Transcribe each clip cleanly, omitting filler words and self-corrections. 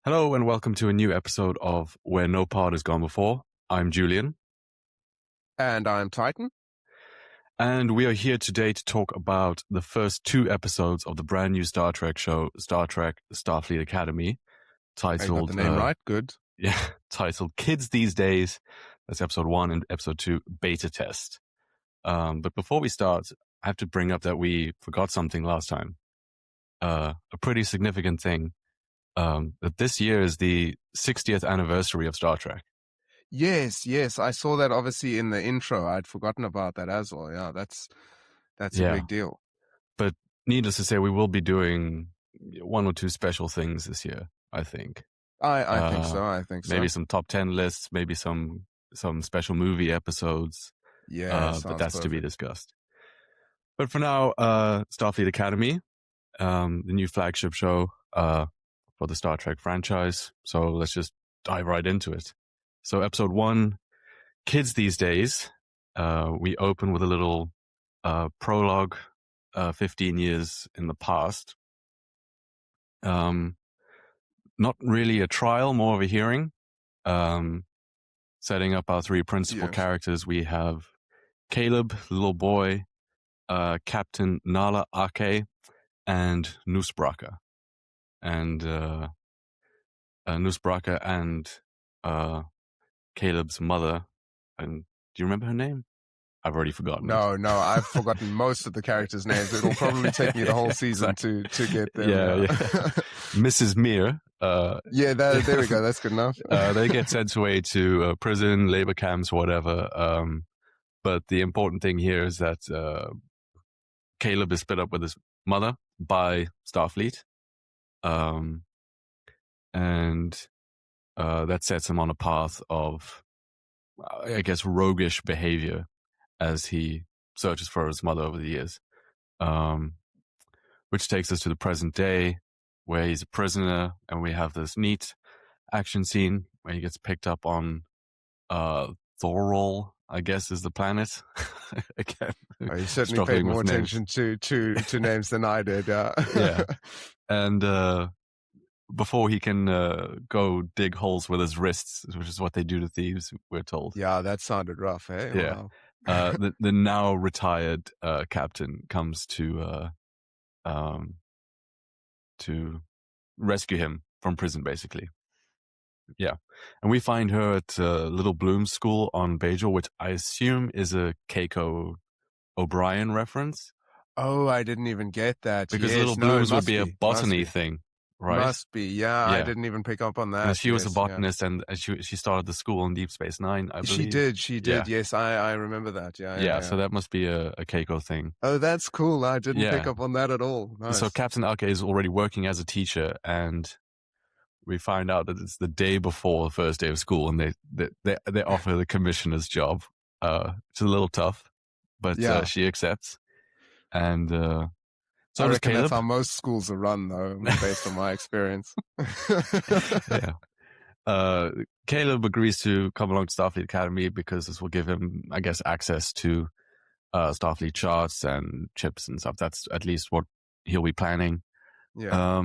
Hello and welcome to a new episode of Where No Pod Has Gone Before. I'm Julian. And I'm Titan. And we are here today to talk about the first two episodes of the brand new Star Trek show, Star Trek Starfleet Academy, titled... I got the name right, good. Yeah, titled Kids These Days. That's episode 1 and episode 2, Beta Test. But before we start, I have to bring up that we forgot something last time. A pretty significant thing. That this year is the 60th anniversary of Star Trek. Yes. I saw that obviously in the intro. I'd forgotten about that as well. Yeah, that's a big deal. But needless to say, we will be doing one or two special things this year, I think. I think so. Maybe some top 10 lists, maybe some special movie episodes. Yeah, but that's perfect. To be discussed. But for now, Starfleet Academy, the new flagship show for the Star Trek franchise. So let's just dive right into it. So episode 1, Kids These Days. We open with a little prologue, 15 years in the past. Not really a trial, more of a hearing. Setting up our three principal characters. We have Caleb, little boy, Captain Nala Ake, and Nusbraka. And Nusbraka and Caleb's mother. And do you remember her name? I've already forgotten. No, I've forgotten most of the characters' names. It'll probably take me the whole season to get them. Yeah. Mrs. Mir. There we go. That's good enough. They get sent away to prison, labor camps, whatever. But the important thing here is that Caleb is split up with his mother by Starfleet. And that sets him on a path of, I guess, roguish behavior as he searches for his mother over the years. Which takes us to the present day, where he's a prisoner, and we have this neat action scene where he gets picked up on Thorol, I guess is the planet. Again, you certainly paid more attention to names than I did. Yeah. And before he can go dig holes with his wrists, which is what they do to thieves, we're told. Yeah, that sounded rough, eh? Yeah. Wow. The now retired captain comes to rescue him from prison, basically. Yeah. And we find her at Little Bloom's school on Bajor, which I assume is a Keiko O'Brien reference. Oh, I didn't even get that. Because Little Bloom's would be a botany thing. Right. Must be, yeah. I didn't even pick up on that. And she was a botanist, and she started the school in Deep Space Nine, I believe. She did. Yes, I remember that. Yeah. So that must be a Keiko thing. Oh, that's cool. I didn't pick up on that at all. Nice. So Captain Ake is already working as a teacher, and we find out that it's the day before the first day of school, and they offer the commissioner's job. It's a little tough, but she accepts, and. So I reckon that's how most schools are run, though, based on my experience. Yeah. Caleb agrees to come along to Starfleet Academy because this will give him, I guess, access to Starfleet charts and chips and stuff. That's at least what he'll be planning. Yeah.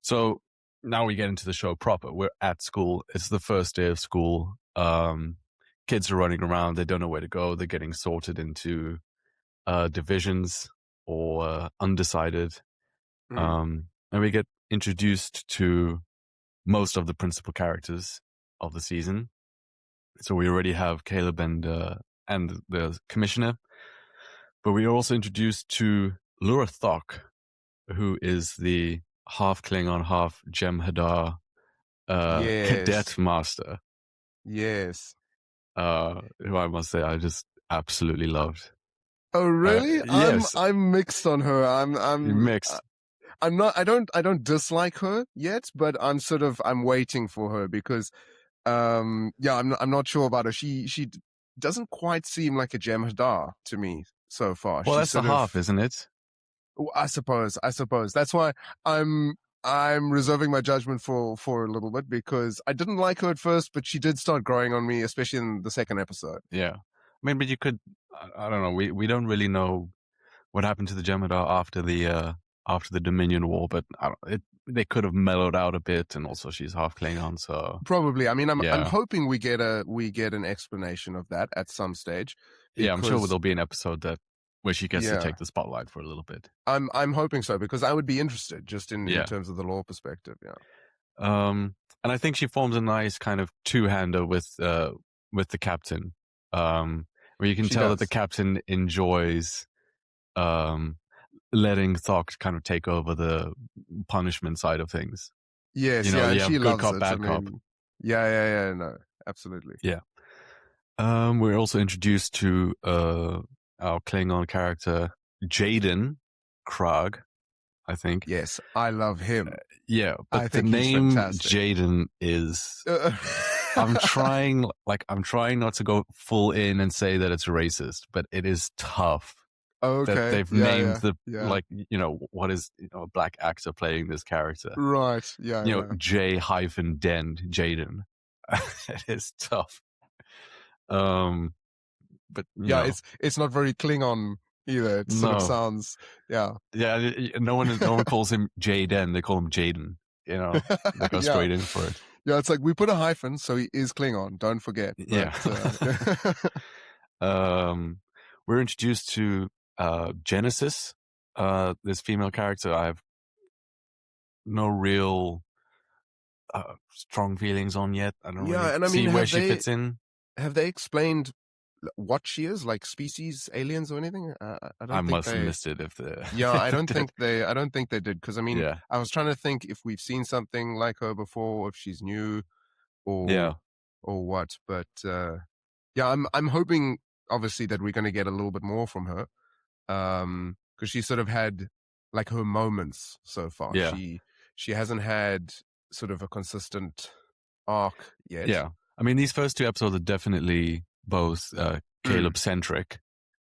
So now we get into the show proper. We're at school. It's the first day of school. Kids are running around. They don't know where to go. They're getting sorted into divisions or undecided. And we get introduced to most of the principal characters of the season. So we already have Caleb and the commissioner, but we are also introduced to Lura Thok, who is the half Klingon, half Jem'Hadar cadet master. Yes. Who I must say I just absolutely loved. Oh really? Yes. I'm mixed on her. You're mixed. I'm not. I don't dislike her yet, but I'm waiting for her because, I'm not sure about her. She doesn't quite seem like a Jem'Hadar to me so far. Well, that's the half, isn't it? I suppose. That's why I'm reserving my judgment for a little bit because I didn't like her at first, but she did start growing on me, especially in the second episode. Yeah. I mean, but you could, I don't know, we don't really know what happened to the Jem'Hadar after the Dominion War, but they could have mellowed out a bit, and also she's half Klingon, so Probably. I mean, I'm yeah. hoping we get an explanation of that at some stage. Yeah, I'm sure Because there'll be an episode where she gets to yeah, take the spotlight for a little bit. I'm hoping so, because I would be interested just in Yeah. terms of the lore perspective. Yeah. And I think she forms a nice kind of two-hander with the captain, where you can tell that the captain enjoys letting Thok kind of take over the punishment side of things. Yes, You know, yeah, and you have she good loves cop, it. bad cop. Yeah, no, absolutely. Yeah. We're also introduced to our Klingon character, Jaden Krag, I think. Yes, I love him. Yeah, but I the think he's name fantastic. Jaden is... I'm trying not to go full in and say that it's racist, but it is tough. Okay. That they've named like, you know, what is, you know, a black actor playing this character. Right. Yeah. You know, J-Den, Jaden. It is tough. But yeah, it's not very Klingon either. It sort of sounds, yeah. Yeah, no one calls him J-Den. They call him Jaden. You know, they go straight in for it. Yeah, it's like, we put a hyphen, so he is Klingon. Don't forget. But, we're introduced to Genesis, this female character. I have no real strong feelings on yet. I don't really see where she fits in. Have they explained what she is, like species, aliens, or anything? I must have missed it if they... Yeah, I don't think they did, because I mean, yeah. I was trying to think if we've seen something like her before, if she's new, or what. But yeah, I'm hoping, obviously, that we're going to get a little bit more from her, because she sort of had like her moments so far. Yeah. She hasn't had sort of a consistent arc yet. Yeah, I mean, these first two episodes are definitely both Caleb-centric.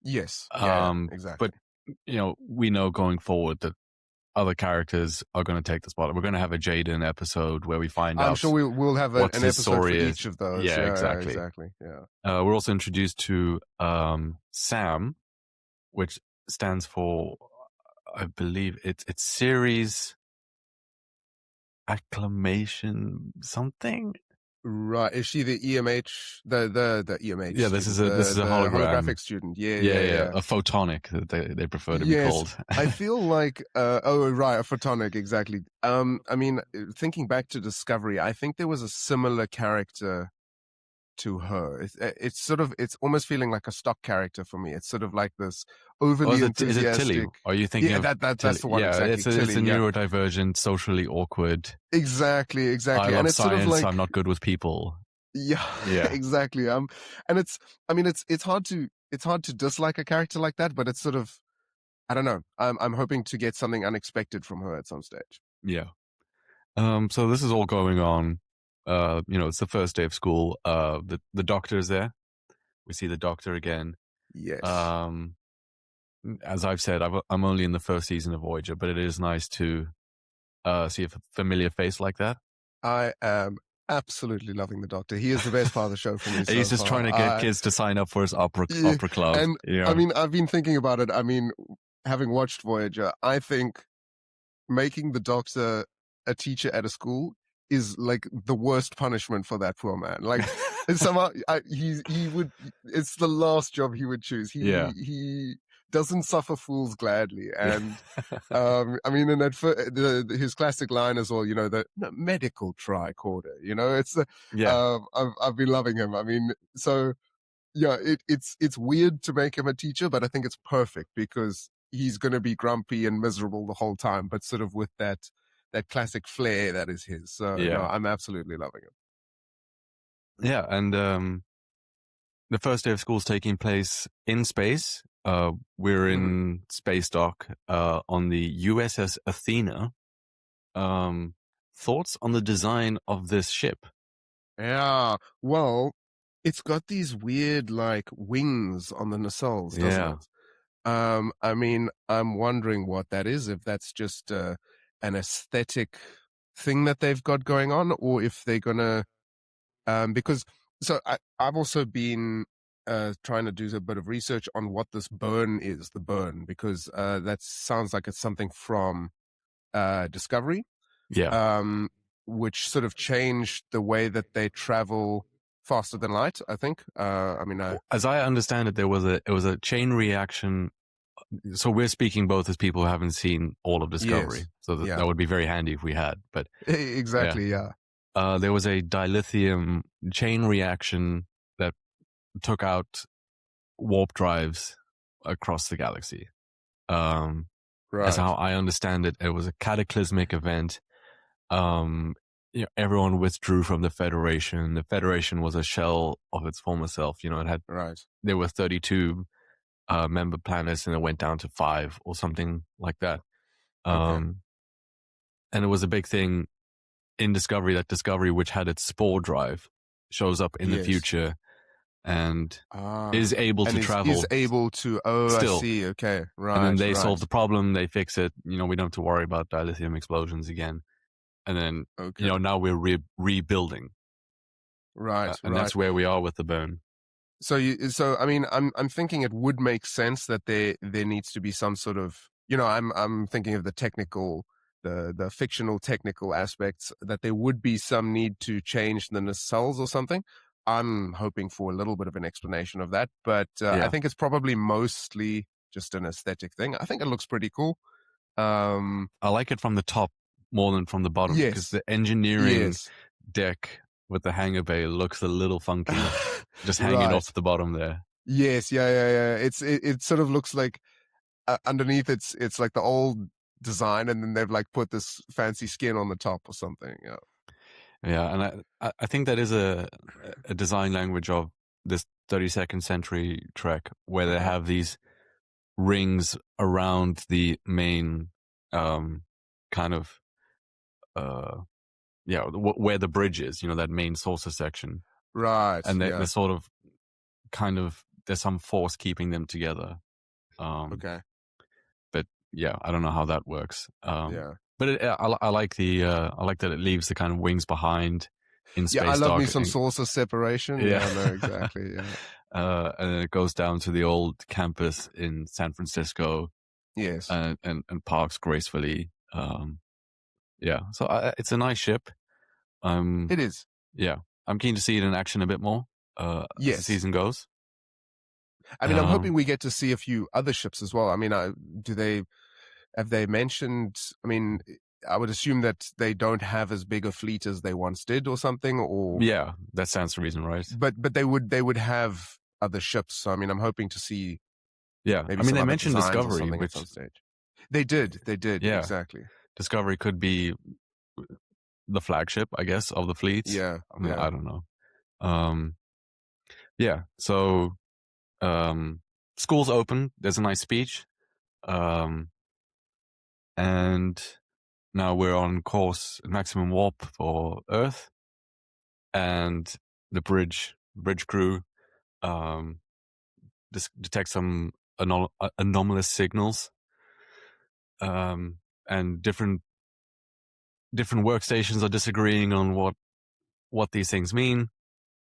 Yes, exactly. But, you know, we know going forward that other characters are going to take the spotlight. We're going to have a Jaden episode where we find out. I'm sure we'll have an episode for each of those. Yeah, exactly. Yeah. We're also introduced to SAM, which stands for, I believe it's series acclamation something. Right. Is she the EMH? The EMH? Yeah, this is a holographic student. Yeah. A photonic, they prefer to be called. I feel like a photonic, exactly. I mean, thinking back to Discovery, I think there was a similar character to her. It's almost feeling like a stock character for me. It's sort of like this overly enthusiastic. Is it Tilly? Are you thinking of that's the one? Yeah, exactly. It's a neurodivergent, socially awkward. Exactly. I love and it's science. Sort of like, I'm not good with people. Yeah. Exactly. And it's hard to dislike a character like that, but it's sort of, I don't know. I'm hoping to get something unexpected from her at some stage. Yeah. So this is all going on. You know, it's the first day of school. The doctor is there. We see the doctor again. Yes. As I've said, I'm only in the first season of Voyager, but it is nice to see a familiar face like that. I am absolutely loving the doctor. He is the best part of the show for me. He's just trying to get kids to sign up for his opera club. And I mean, I've been thinking about it. I mean, having watched Voyager, I think making the doctor a teacher at a school is like the worst punishment for that poor man. Like somehow he would. It's the last job he would choose. He doesn't suffer fools gladly, and I mean, and his classic line is all, you know, the medical tricorder. You know, it's I've been loving him. I mean, so yeah, it's weird to make him a teacher, but I think it's perfect because he's going to be grumpy and miserable the whole time, but sort of with that classic flair that is his. So no, I'm absolutely loving him. Yeah, and the first day of school is taking place in space. We're in space dock on the USS Athena. Thoughts on the design of this ship? Yeah, well, it's got these weird like wings on the nacelles, doesn't it? I mean, I'm wondering what that is, if that's just an aesthetic thing that they've got going on, or if they're gonna because I've also been trying to do a bit of research on what this burn is, the burn, because that sounds like it's something from Discovery. Yeah. which sort of changed the way that they travel faster than light, I think. As I understand it, it was a chain reaction. So we're speaking both as people who haven't seen all of Discovery. Yes. So Yeah. that would be very handy if we had. But Exactly, yeah. there was a dilithium chain reaction that took out warp drives across the galaxy. As how I understand it, it was a cataclysmic event. Everyone withdrew from the Federation. The Federation was a shell of its former self. It had there were 32 member planets, and it went down to 5 or something like that. And it was a big thing in Discovery that Discovery, which had its spore drive, shows up in the future and is able to travel. Is able to. Still. I see. Okay, right. And then they solve the problem. They fix it. We don't have to worry about dilithium explosions again. And then now we're rebuilding. Right. And that's where we are with the burn. So I'm thinking it would make sense that there needs to be some sort of, I'm thinking of the technical, the fictional technical aspects, that there would be some need to change the nacelles or something. I'm hoping for a little bit of an explanation of that, but I think it's probably mostly just an aesthetic thing. I think it looks pretty cool. I like it from the top more than from the bottom, because the engineering deck with the hangar bay looks a little funky, just hanging off the bottom there. Yes, yeah. It sort of looks like underneath it's like the old design, and then they've like put this fancy skin on the top or something. Yeah, and I think that is a design language of this 32nd century Trek, where they have these rings around the main kind of where the bridge is, that main saucer section, right? And they're sort of kind of, there's some force keeping them together. But yeah, I don't know how that works. But I like I like that it leaves the kind of wings behind in space. Yeah, I love me some saucer separation. Yeah, no, exactly. Yeah. And then it goes down to the old campus in San Francisco. Yes. And parks gracefully. So it's a nice ship. It is. Yeah, I'm keen to see it in action a bit more as the season goes. I mean, I'm hoping we get to see a few other ships as well. I mean, have they mentioned? I mean, I would assume that they don't have as big a fleet as they once did, or something. Or yeah, that sounds the reason, right? But they would have other ships. So I mean, I'm hoping to see. Yeah, maybe they mentioned Discovery, which at some stage. They did. Yeah, exactly. Discovery could be the flagship, I guess, of the fleet. Yeah, I don't know. So school's open. There's a nice speech. And now we're on course, maximum warp for Earth. And the bridge crew detect some anomalous signals. And different workstations are disagreeing on what these things mean.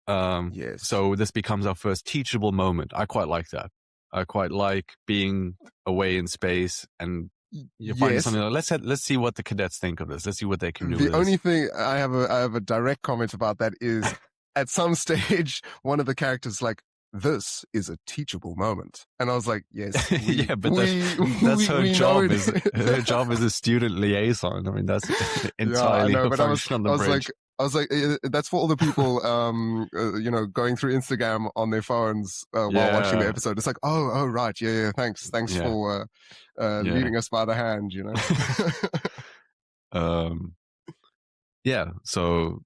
So this becomes our first teachable moment. I quite like that. I quite like being away in space and you're finding something like, let's see what the cadets think of this. Let's see what they can do. The only thing I have a direct comment about that is at some stage one of the characters like, this is a teachable moment, and I was like, yes, but that's her job. Her job is a student liaison. I mean, that's entirely her function on the bridge. I was like, that's for all the people, going through Instagram on their phones while watching the episode. It's like, oh, right, thanks for leading us by the hand, So,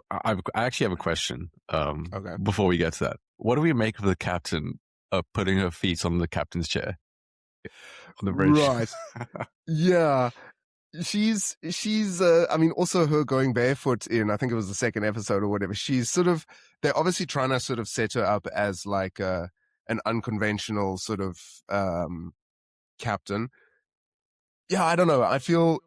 I actually have a question. Before we get to that, what do we make of the captain putting her feet on the captain's chair on the bridge? Right. Yeah. She's I mean, also her going barefoot in, I think it was the second episode or whatever. She's sort of, they're obviously trying to sort of set her up as like an unconventional sort of captain. Yeah, I don't know. I feel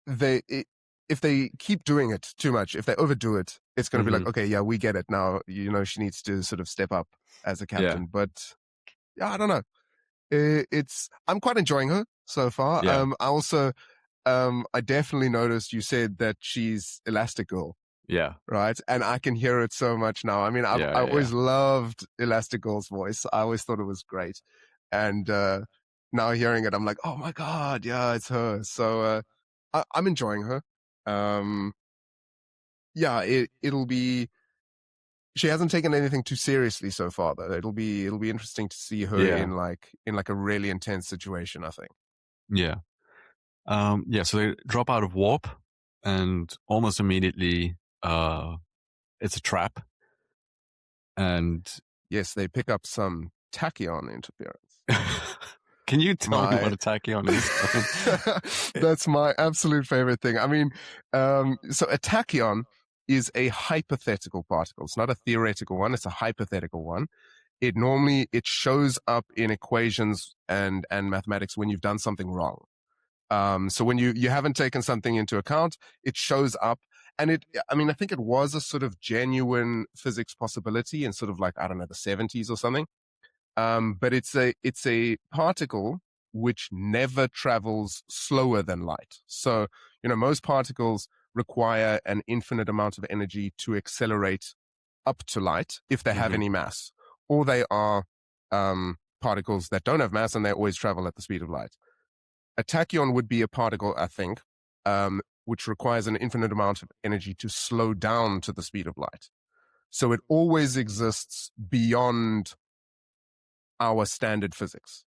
if they keep doing it too much, if they overdo it, it's going to be like, okay, yeah, we get it now. She needs to sort of step up as a captain. But yeah, I don't know. I'm quite enjoying her so far. I also, I definitely noticed you said that she's Elastigirl, Yeah. right? And I can hear it so much now. I mean, I Yeah. always loved Elastigirl's voice. I always thought it was great. And now hearing it, I'm like, oh my God, yeah, it's her. So I'm enjoying her. Yeah, it'll be. She hasn't taken anything too seriously so far, though. It'll be interesting to see her Yeah. in like a really intense situation, I think. Yeah. Yeah. So they drop out of warp, and almost immediately, it's a trap. And yes, they pick up some tachyon interference. Can you tell me what a tachyon is? That's my absolute favorite thing. I mean, so a tachyon is a hypothetical particle. It's not a theoretical one. It's a hypothetical one. It shows up in equations and mathematics when you've done something wrong. So when you haven't taken something into account, it shows up. And I think it was a sort of genuine physics possibility in sort of like, I don't know, the 70s or something. But it's a particle which never travels slower than light. So, most particles require an infinite amount of energy to accelerate up to light if they have any mass, or they are particles that don't have mass and they always travel at the speed of light. A tachyon would be a particle, I think, which requires an infinite amount of energy to slow down to the speed of light. So it always exists beyond our standard physics.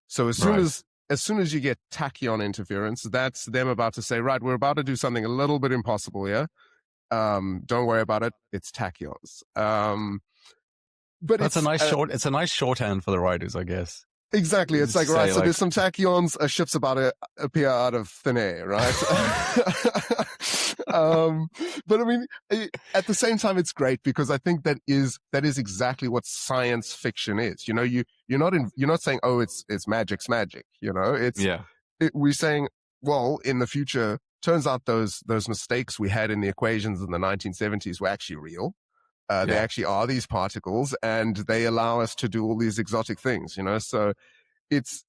So as soon as you get tachyon interference, that's them about to say, right, we're about to do something a little bit impossible here. Don't worry about it. It's tachyons. But it's a nice shorthand for the writers, I guess. Exactly. It's like, right, so there's some tachyons, a ship's about to appear out of thin air, right? But I mean, at the same time, it's great because I think that is exactly what science fiction is. You're not saying, oh, it's magic's magic. We're saying, well, in the future, turns out those mistakes we had in the equations in the 1970s were actually real. They actually are these particles, and they allow us to do all these exotic things, So it's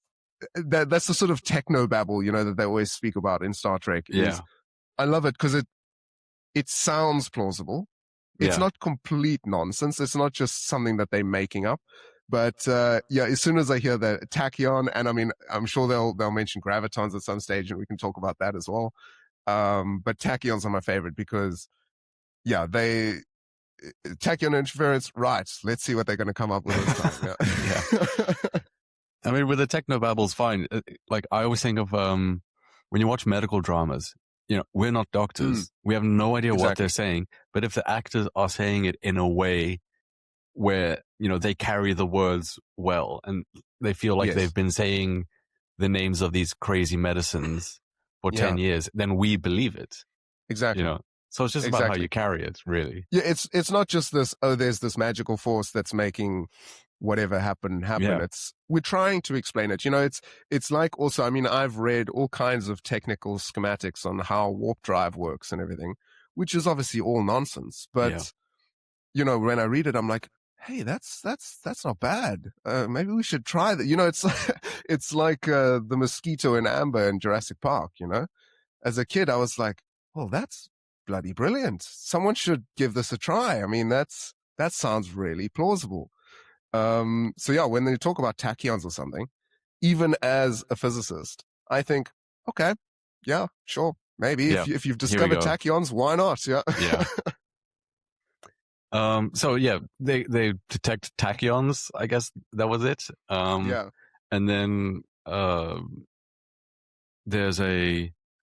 that's the sort of techno babble, that they always speak about in Star Trek. I love it because it sounds plausible. It's not complete nonsense. It's not just something that they're making up. But as soon as I hear the tachyon, and I mean, I'm sure they'll mention gravitons at some stage, and we can talk about that as well. But tachyons are my favorite because, tachyon interference, right? Let's see what they're going to come up with this time. Yeah. I mean, with the technobabble's fine. Like, I always think of when you watch medical dramas, we're not doctors. We have no idea what they're saying. But if the actors are saying it in a way where, they carry the words well and they feel like they've been saying the names of these crazy medicines for 10 years, then we believe it. Exactly. So it's just about how you carry it, really. Yeah, it's not just this, there's this magical force that's making whatever happen. Yeah. We're trying to explain it. It's like also, I mean, I've read all kinds of technical schematics on how warp drive works and everything, which is obviously all nonsense. But, when I read it, I'm like, hey, that's not bad. Maybe we should try that. It's like the mosquito in Amber in Jurassic Park, As a kid, I was like, oh, that's bloody brilliant. Someone should give this a try. I mean, that sounds really plausible. When they talk about tachyons or something, even as a physicist, I think, okay, yeah, sure, maybe if you've discovered tachyons, why not? Yeah. They detect tachyons. I guess that was it. And then there's a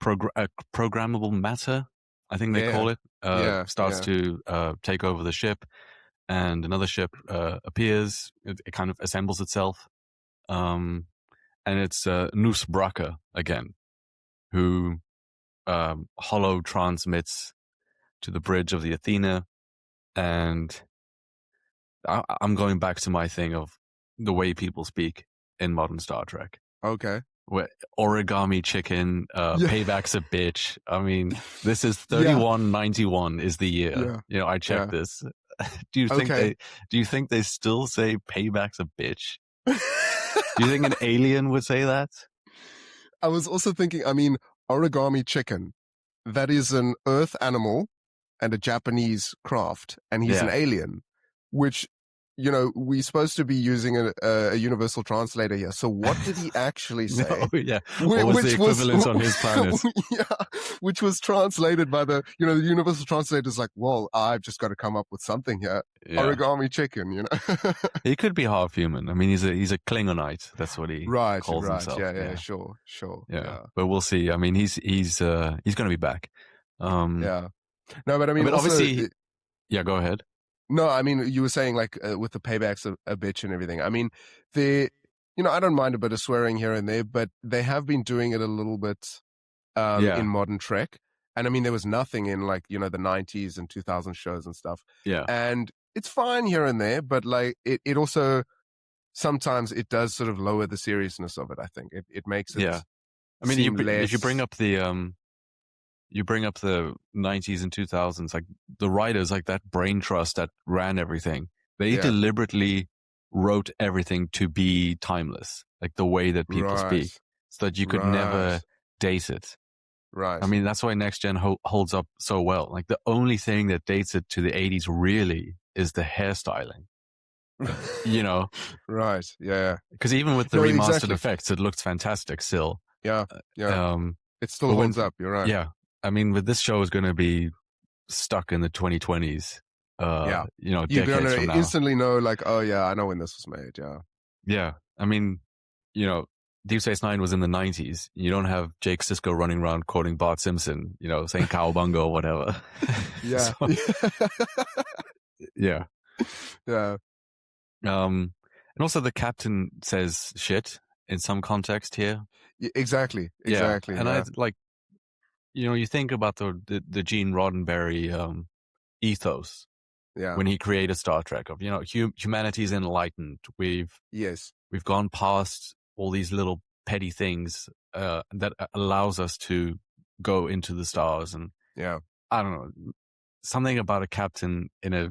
programmable matter, I think they call it, starts to take over the ship, and another ship appears. It kind of assembles itself, and it's Noose Braca again, who hollow transmits to the bridge of the Athena. And I'm going back to my thing of the way people speak in modern Star Trek. Okay. Where origami chicken, payback's a bitch. I mean, this is 3191 is the year. I checked this. Do you think they still say payback's a bitch? Do you think an alien would say that? I was also thinking, I mean, origami chicken that is an Earth animal and a Japanese craft, and he's an alien, which, we're supposed to be using a universal translator here. So what did he actually say? What was the equivalent on his planet? Which was translated by the universal translator's like, well, I've just got to come up with something here. Origami chicken, He could be half human. I mean, he's a Klingonite. That's what he calls himself. Yeah, sure. Yeah, but we'll see. I mean, he's going to be back. No, but I mean, but also, obviously, go ahead. No, I mean, you were saying like with the paybacks a bitch and everything. I mean, I don't mind a bit of swearing here and there, but they have been doing it a little bit in modern Trek. And I mean, there was nothing in like, the 90s and 2000 shows and stuff. Yeah. And it's fine here and there, but like it also, sometimes it does sort of lower the seriousness of it, I think. It makes it I mean, if you bring up the 90s and 2000s, like the writers, like that brain trust that ran everything, they deliberately wrote everything to be timeless, like the way that people speak, so that you could never date it. Right. I mean, that's why Next Gen holds up so well. Like the only thing that dates it to the 80s really is the hairstyling. Right. Yeah. Because even with the remastered effects, it looks fantastic still. Yeah. It still holds up. You're right. Yeah. I mean, with this show is going to be stuck in the 2020s. You're decades from now. Instantly know, like, oh yeah, I know when this was made. Yeah. Yeah. I mean, Deep Space Nine was in the 90s. You don't have Jake Sisko running around quoting Bart Simpson, saying cowabunga or whatever. Yeah. Yeah. Yeah. And also the captain says shit in some context here. Exactly. Yeah. And I like, you think about the Gene Roddenberry ethos. Yeah. When he created Star Trek of, humanity is enlightened. We've gone past all these little petty things that allows us to go into the stars. And I don't know, something about a captain in a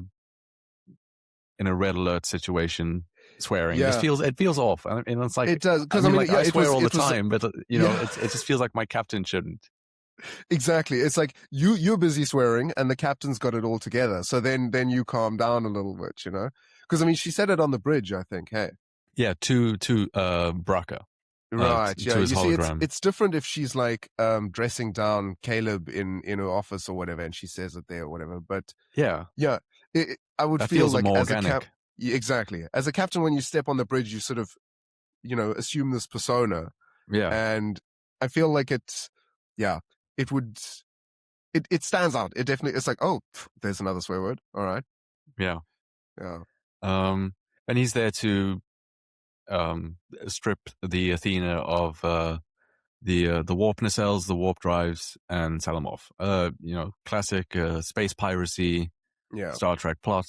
red alert situation swearing it feels off. And it's like, it does, because I swear all the time, but it just feels like my captain shouldn't. Exactly. It's like you're busy swearing and the captain's got it all together. So then you calm down a little bit, because I mean, she said it on the bridge, I think. Hey. Yeah. To Braca. Right. To his hologram. It's different if she's like dressing down Caleb in her office or whatever, and she says it there or whatever. But I would feel like more as organic. Exactly. As a captain, when you step on the bridge, you sort of, assume this persona. Yeah. And I feel like it stands out. It definitely, it's like, oh, there's another swear word. All right. Yeah. Yeah. And he's there to strip the Athena of the warp nacelles, the warp drives, and sell them off. Classic space piracy, Star Trek plot.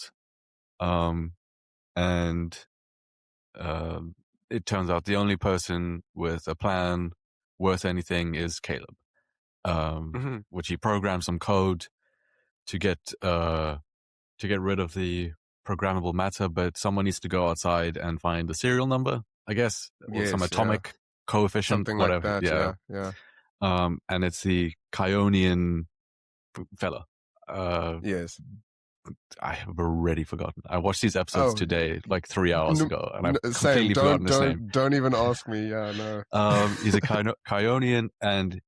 And it turns out the only person with a plan worth anything is Caleb. Which he programs some code to get rid of the programmable matter, but someone needs to go outside and find the serial number, I guess, or some atomic coefficient, something whatever. like that. Yeah. And it's the Kyonian fella. Yes. I have already forgotten. I watched these episodes today, like 3 hours ago, and I've completely forgotten his name. Don't even ask me. Yeah, no. He's a Kyonian, and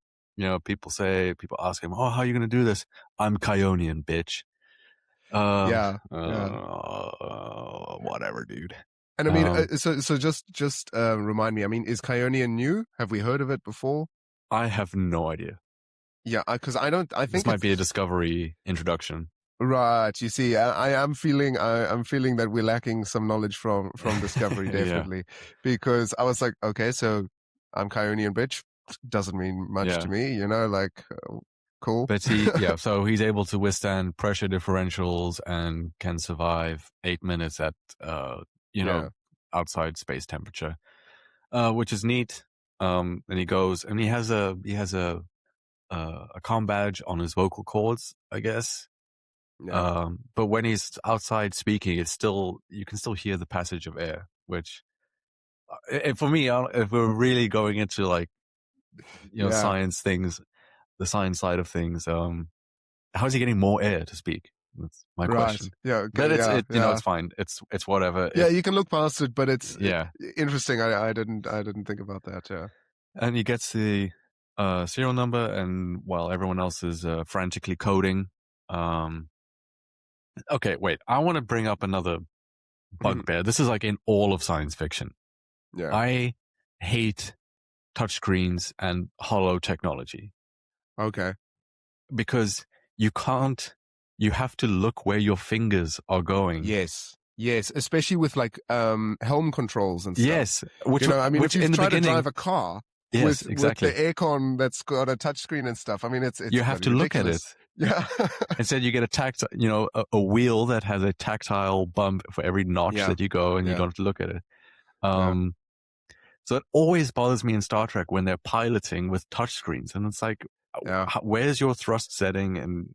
people ask him, "Oh, how are you going to do this?" "I'm Kyonian, bitch." Whatever, dude. And I mean, so just remind me. I mean, is Kyonian new? Have we heard of it before? I have no idea. Yeah, because I think this might be a Discovery introduction. Right. You see, I'm feeling that we're lacking some knowledge from Discovery, definitely, because I was like, okay, so I'm Kyonian, bitch. Doesn't mean much to me, like, cool. But so he's able to withstand pressure differentials and can survive 8 minutes at, outside space temperature, which is neat. And he goes, and he has a comm badge on his vocal cords, I guess. Yeah. But when he's outside speaking, you can still hear the passage of air, which, for me, if we're really going into like, science things, the science side of things. How is he getting more air to speak? That's my Right. question. Yeah. But Okay. Yeah. it's fine. It's whatever. Yeah. You can look past it, but it's Yeah. interesting. I didn't think about that. Yeah. And he gets the serial number, and while everyone else is frantically coding. Okay, wait. I want to bring up another bugbear. This is like in all of science fiction. Yeah. I hate touchscreens and hollow technology Okay. because you have to look where your fingers are going. Yes. Yes. Especially with like helm controls and stuff. Yes. Which, I mean, which if in you the try to beginning, drive a car yes, with exactly. the aircon that's got a touchscreen and stuff, I mean, it's you have to ridiculous. Look at it. Yeah. Instead, you get a wheel that has a tactile bump for every notch that you go, and you don't have to look at it. So it always bothers me in Star Trek when they're piloting with touchscreens, and it's like, where's your thrust setting? And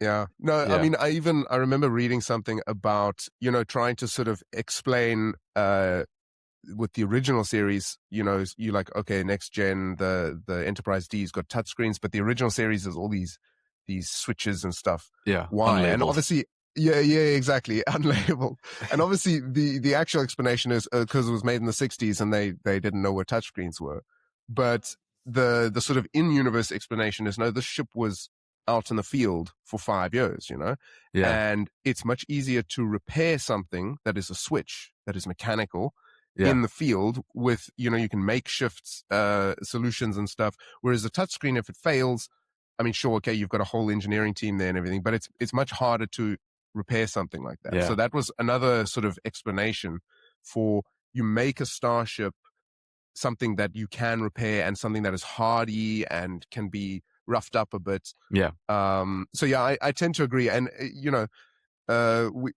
no, I mean, I remember reading something about trying to sort of explain with the original series, you like, okay, next gen, the Enterprise D's got touchscreens, but the original series is all these switches and stuff. Yeah. Why? Unlabeled. And obviously, exactly, unlabeled. And obviously, the actual explanation is because it was made in the 60s and they didn't know what touchscreens were. But the sort of in-universe explanation is, no, this ship was out in the field for 5 years, and it's much easier to repair something that is a switch, that is mechanical, in the field with, you can make shifts, solutions and stuff. Whereas a touchscreen, if it fails, I mean, sure, okay, you've got a whole engineering team there and everything, but it's much harder to repair something like that. So that was another sort of explanation for, you make a starship something that you can repair and something that is hardy and can be roughed up a bit. So I tend to agree. And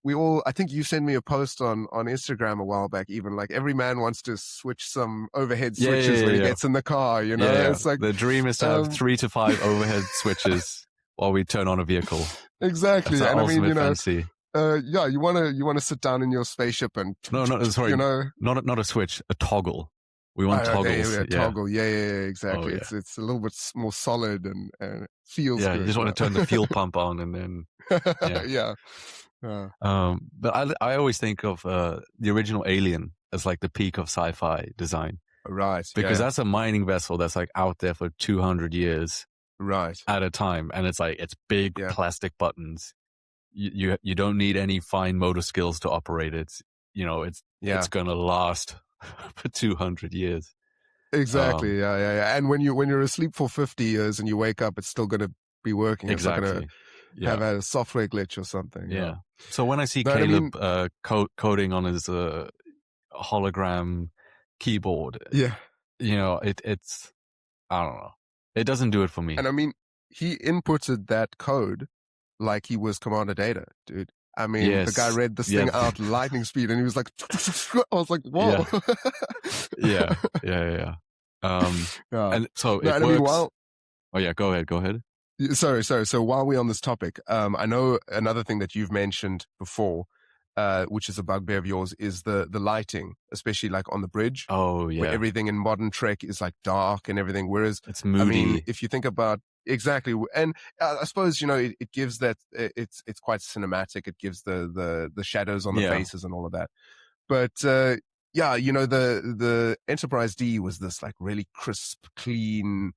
we all, I think you sent me a post on Instagram a while back, even like every man wants to switch some overhead switches when he gets in the car, It's like the dream is to have 3 to 5 overhead switches while we turn on a vehicle. Exactly. That's and I mean, fancy. You want to sit down in your spaceship and sorry, not a switch, a toggle. We want toggles. Okay, toggle. Exactly. Oh, it's a little bit more solid and feels good. You just want to turn the fuel pump on and then but I always think of the original Alien as like the peak of sci-fi design. Right. Because that's a mining vessel that's like out there for 200 years. Right. At a time. And it's like, it's big plastic buttons. You don't need any fine motor skills to operate it. It's going to last for 200 years. Exactly. And when you're asleep for 50 years and you wake up, it's still going to be working. Exactly. It's not going to have a software glitch or something. Yeah. So when I see Caleb coding on his hologram keyboard, it's I don't know. It doesn't do it for me. And I mean, he inputted that code like he was Commander Data, dude. I mean, the guy read this thing out lightning speed, and he was like, I was like, whoa. Yeah. And so it works. Go ahead. Sorry. So while we're on this topic, I know another thing that you've mentioned before, which is a bugbear of yours, is the lighting, especially like on the bridge. Oh, yeah. Where everything in modern Trek is like dark and everything. Whereas, it's moody. I mean, if you think about exactly, and I suppose, it gives that, it's quite cinematic. It gives the shadows on the faces and all of that. But, the Enterprise D was this like really crisp, clean,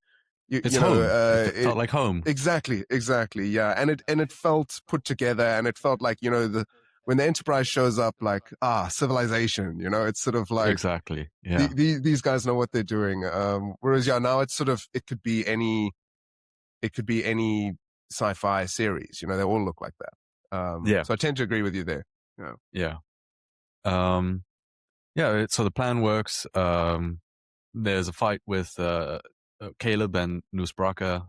it's home. It felt like home. Exactly. Yeah. And it felt put together, and it felt like, when the Enterprise shows up, like, civilization, it's sort of like, exactly. Yeah. These guys know what they're doing. Whereas, now it's sort of, it could be any sci-fi series, they all look like that. So I tend to agree with you there. Yeah. So the plan works. There's a fight with, Caleb and Nusbraka,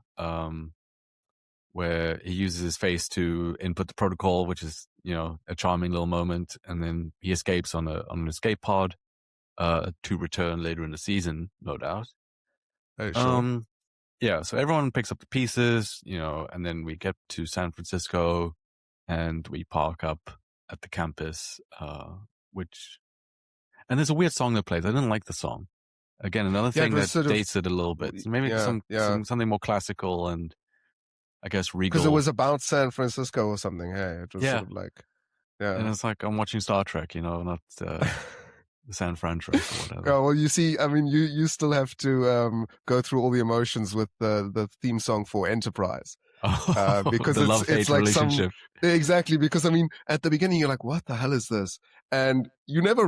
where he uses his face to input the protocol, which is, a charming little moment. And then he escapes on an escape pod, to return later in the season, no doubt. Sure. So everyone picks up the pieces, and then we get to San Francisco and we park up at the campus, and there's a weird song that plays. I didn't like the song. Again, another Yeah, it thing was that sort of, dates it a little bit. So maybe yeah, yeah. something more classical and I guess Because it regal. was about San Francisco or something. Hey, it was sort Yeah. of like, And yeah. it's like I'm watching Star Trek, not the San Fran Trek or Yeah, whatever. well, you see, I mean, you still have to go through all the emotions with the theme song for Enterprise, Oh, because the love-hate it's like some relationship. exactly, because I mean, at the beginning you're like, what the hell is this? And it never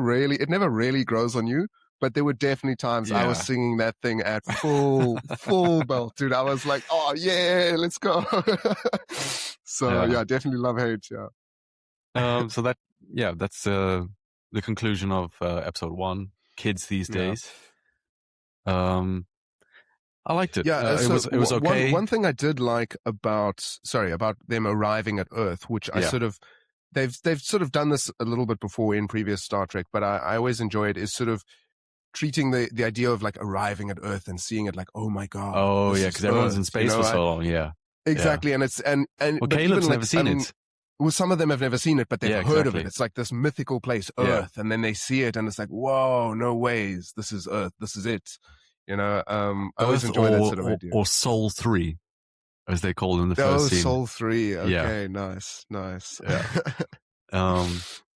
really grows on you. But there were definitely times I was Yeah. singing that thing at full belt, dude. I was like, oh yeah, let's go. So Yeah. yeah, definitely love hate. Yeah, So that's the conclusion of episode 1. Kids these yeah. days. Um, I liked it. Yeah, so It was okay. one thing I did like about them arriving at Earth, which I Yeah. sort of they've sort of done this a little bit before in previous Star Trek, but I always enjoy it, is sort of treating the idea of like arriving at Earth and seeing it like, oh my God, Oh this yeah, is because everyone's in Earth, space for so long. Yeah. exactly. And it's and Well, but Caleb's even like, never seen it. well, some of them have never seen it, but they've Yeah, heard of exactly. it. It's like this mythical place, Yeah. Earth, and then they see it, and it's like, whoa, no ways, this is Earth, this is it. I always enjoy that sort of idea. Or Soul 3, as they call it in the Oh, first scene. Soul 3. Okay, Yeah. nice. Yeah.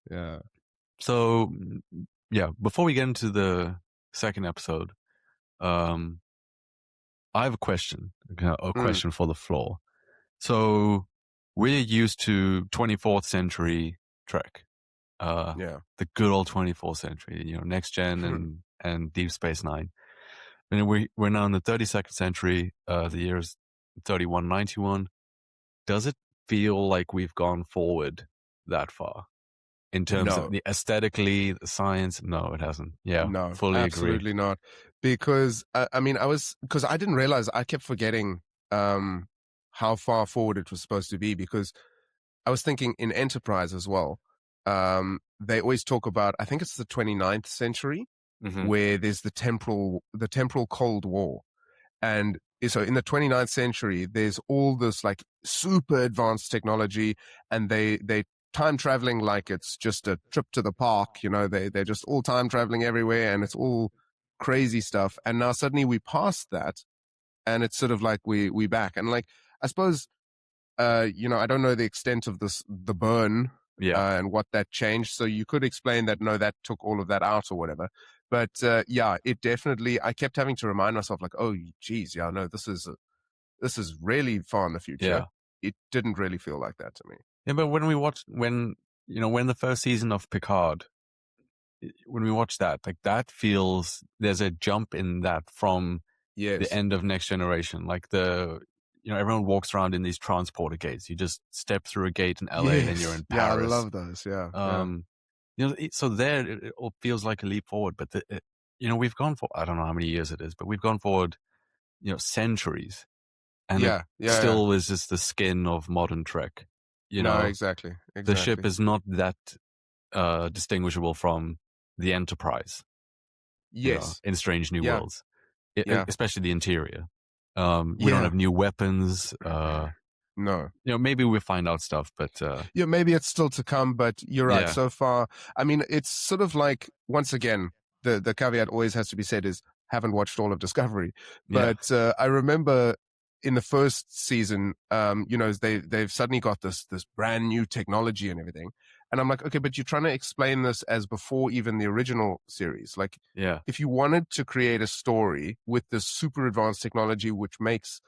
Yeah. So yeah, before we get into the second episode, I have a question. A question for the floor. So we're used to 24th century Trek. Yeah. The good old 24th century, Next Gen and Deep Space Nine. And we're now in the 32nd century. The year is 3191. Does it feel like we've gone forward that far in terms of the aesthetically, the science? No, it hasn't. Yeah, No, fully absolutely agree. not. Because because I didn't realize, I kept forgetting how far forward it was supposed to be, because I was thinking in Enterprise as well. They always talk about, I think it's the 29th century, where there's the temporal Cold War. And so in the 29th century, there's all this like super advanced technology, and they time traveling like it's just a trip to the park. They're just all time traveling everywhere, and it's all crazy stuff. And now suddenly we passed that, and it's sort of like we back. And like, I suppose, I don't know the extent of the burn, and what that changed. So you could explain that, no, that took all of that out or whatever. But yeah, it definitely, I kept having to remind myself like, oh, geez, yeah, no, this is really far in the future. Yeah. It didn't really feel like that to me. Yeah, but when the first season of Picard, when we watch that, like that feels, there's a jump in that from the end of Next Generation. Like everyone walks around in these transporter gates. You just step through a gate in LA, and then you're in Paris. Yeah, I love those. Yeah. So there it all feels like a leap forward, but we've gone for, I don't know how many years it is, but we've gone forward, centuries, and it still is just the skin of modern Trek. No, exactly. The ship is not that distinguishable from the Enterprise. Yes. In Strange New Worlds, especially the interior. We don't have new weapons. No. Maybe we'll find out stuff, but maybe it's still to come. But you're right. Yeah. So far, I mean, it's sort of like, once again, the caveat always has to be said is, haven't watched all of Discovery, but I remember in the first season, they've suddenly got this brand new technology and everything, and I'm like, okay, but you're trying to explain this as before even the original series. Like, if you wanted to create a story with this super advanced technology which makes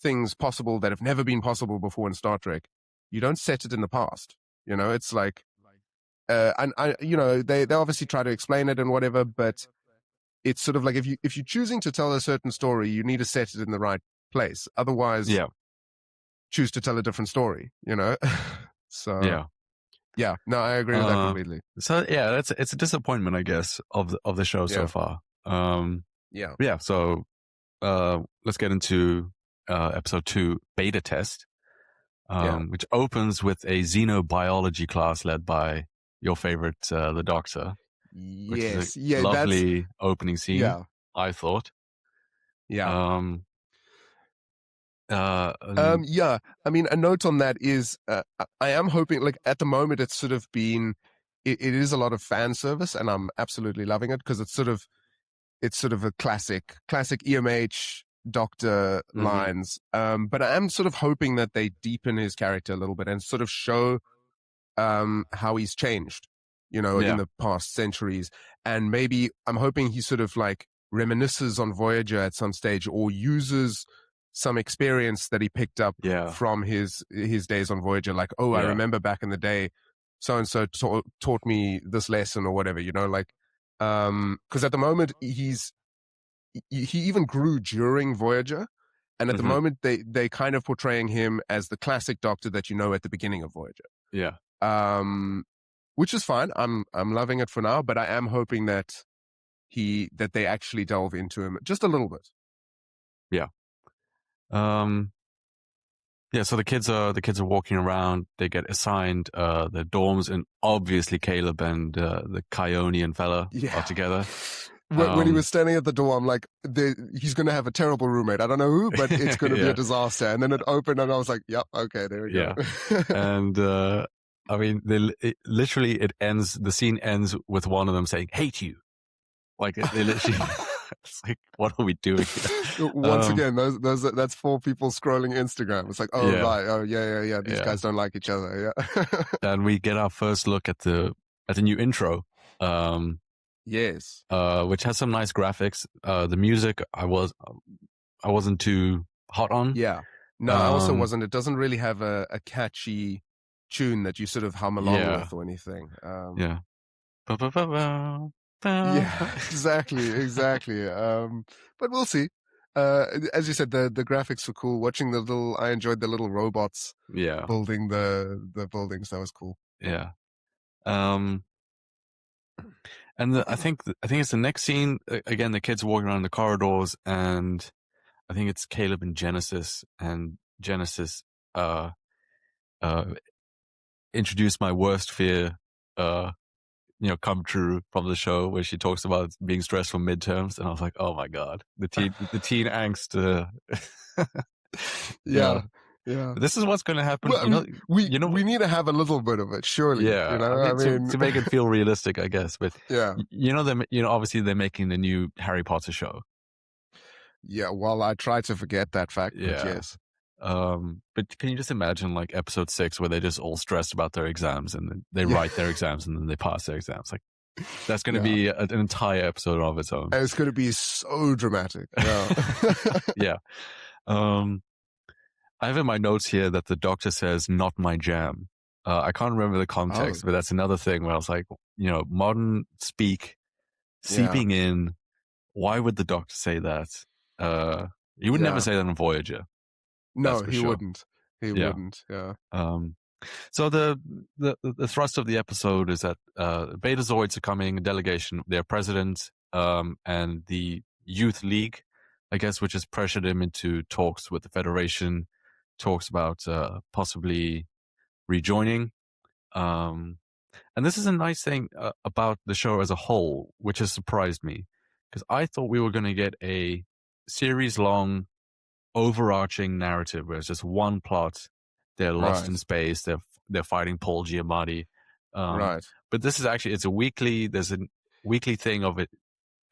things possible that have never been possible before in Star Trek, you don't set it in the past. It's like, and they obviously try to explain it and whatever, but it's sort of like, if you're choosing to tell a certain story, you need to set it in the right place. Otherwise, choose to tell a different story. So no, I agree with that completely. So it's a disappointment, I guess, of the show so far. So let's get into episode 2, Beta Test, which opens with a xenobiology class led by your favorite, the Doctor. Which is a lovely opening scene, I thought. I mean, a note on that is, I am hoping, like, at the moment it's sort of been, it is a lot of fan service, and I'm absolutely loving it, because it's sort of, it's sort of a classic EMH doctor lines. But I am sort of hoping that they deepen his character a little bit and sort of show how he's changed, in the past centuries. And maybe I'm hoping he sort of like reminisces on Voyager at some stage, or uses some experience that he picked up from his days on Voyager. Like, I remember back in the day, so-and-so taught me this lesson or whatever, like, because at the moment he even grew during Voyager. And at the moment they kind of portraying him as the classic Doctor that at the beginning of Voyager. Yeah. Which is fine. I'm loving it for now, but I am hoping that they actually delve into him just a little bit. Yeah. Yeah, so the kids are walking around. They get assigned the dorms, and obviously Caleb and the Kionian fella are together. When he was standing at the door, I'm like, he's going to have a terrible roommate. I don't know who, but it's going to be a disaster. And then it opened, and I was like, yep, okay, there we go. And I mean, the scene ends with one of them saying, "Hate you." Like they literally. It's like, what are we doing here? Once again, that's 4 people scrolling Instagram. It's like, right, yeah. These guys don't like each other. Yeah. And we get our first look at the new intro. Yes. Which has some nice graphics. The music I wasn't too hot on. Yeah. No, I also wasn't. It doesn't really have a catchy tune that you sort of hum along with or anything. Yeah. Yeah, exactly. But we'll see. As you said, the graphics were cool. Watching I enjoyed the little robots. Building the buildings. That was cool. Yeah. And I think it's the next scene. Again, the kids walking around the corridors, and I think it's Caleb and Genesis. And Genesis introduced my worst fear. Come true from the show, where she talks about being stressed from midterms, and I was like, oh my god, the teen angst. Yeah. This is what's going to happen. Well, we need to have a little bit of it, surely. Yeah, I mean, to make it feel realistic, I guess. But obviously they're making the new Harry Potter show. Yeah, well, I try to forget that fact, but yes. But can you just imagine like episode 6 where they're just all stressed about their exams, and then they write their exams, and then they pass their exams? Like, that's going to be an entire episode of its own. And it's going to be so dramatic. Yeah. I have in my notes here that the Doctor says, "Not my jam." I can't remember the context, but that's another thing where I was like, modern speak seeping in. Why would the Doctor say that? He would never say that on Voyager. No, he wouldn't. He wouldn't. Yeah. So the thrust of the episode is that Betazoids are coming, a delegation, their president, and the Youth League, I guess, which has pressured him into talks with the Federation, talks about possibly rejoining. And this is a nice thing about the show as a whole, which has surprised me, because I thought we were going to get a series-long overarching narrative where it's just one plot. They're lost in space. They're fighting Paul Giamatti. But this is actually, there's a weekly thing of it.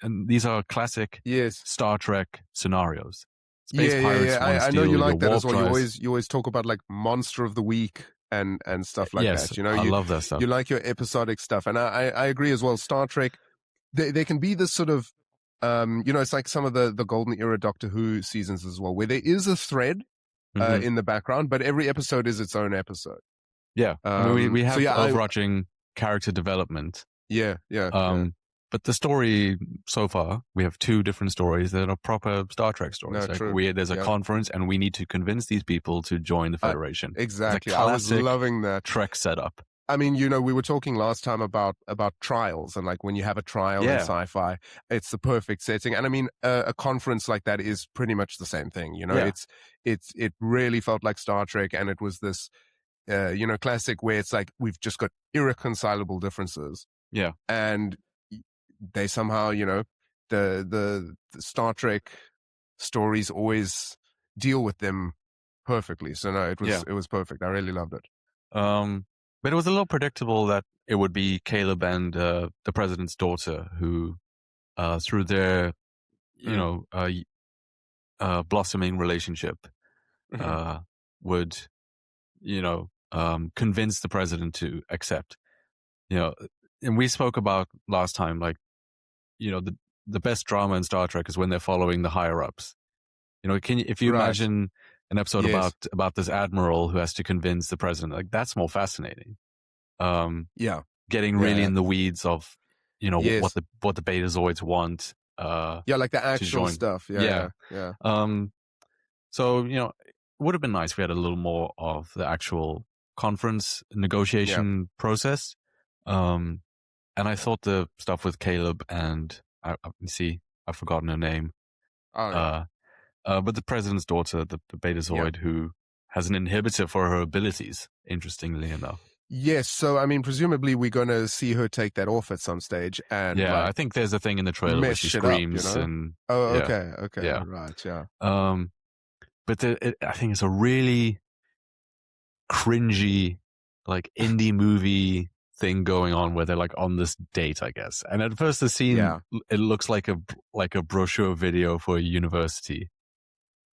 And these are classic Star Trek scenarios. Space Pirates. I know you like that as well. You always talk about like Monster of the Week and stuff like that. I love that stuff. You like your episodic stuff. And I agree as well. Star Trek, they can be this sort of, it's like some of the Golden Era Doctor Who seasons as well, where there is a thread in the background, but every episode is its own episode. Yeah. We have overarching character development. Yeah. But the story so far, we have 2 different stories that are proper Star Trek stories. There's a conference, and we need to convince these people to join the Federation. Exactly. I was loving that Trek setup. I mean, we were talking last time about trials, and like when you have a trial in sci-fi, it's the perfect setting. And I mean, a conference like that is pretty much the same thing. It really felt like Star Trek, and it was this, classic where it's like we've just got irreconcilable differences. Yeah, and they somehow, the Star Trek stories always deal with them perfectly. So no, it was perfect. I really loved it. But it was a little predictable that it would be Caleb and the president's daughter who through their, Mm. blossoming relationship, Mm-hmm. would, convince the president to accept, and we spoke about last time, like, the best drama in Star Trek is when they're following the higher ups. If you Right. imagine an episode Yes. about this admiral who has to convince the president, like, that's more fascinating. Yeah. Getting Yeah. really Yeah. in the weeds of, Yes. what the Betazoids want, Yeah, like the to actual join. stuff. Yeah. Yeah. Yeah. Yeah. So, it would have been nice if we had a little more of the actual conference Yeah. negotiation process. And I thought the stuff with Caleb and I've forgotten her name. Oh yeah. Uh, but the president's daughter, the Yeah. Betazoid, who has an inhibitor for her abilities, interestingly enough. Yes. So I mean, presumably we're going to see her take that off at some stage and Yeah, like I think there's a thing in the trailer where mess she shit up, you screams know? and Oh, yeah, okay. Okay. yeah. Right. Yeah. But I think it's a really cringy, like, indie movie thing going on where they're like on this date, I guess. And at first the scene, Yeah. it looks like a brochure video for a university.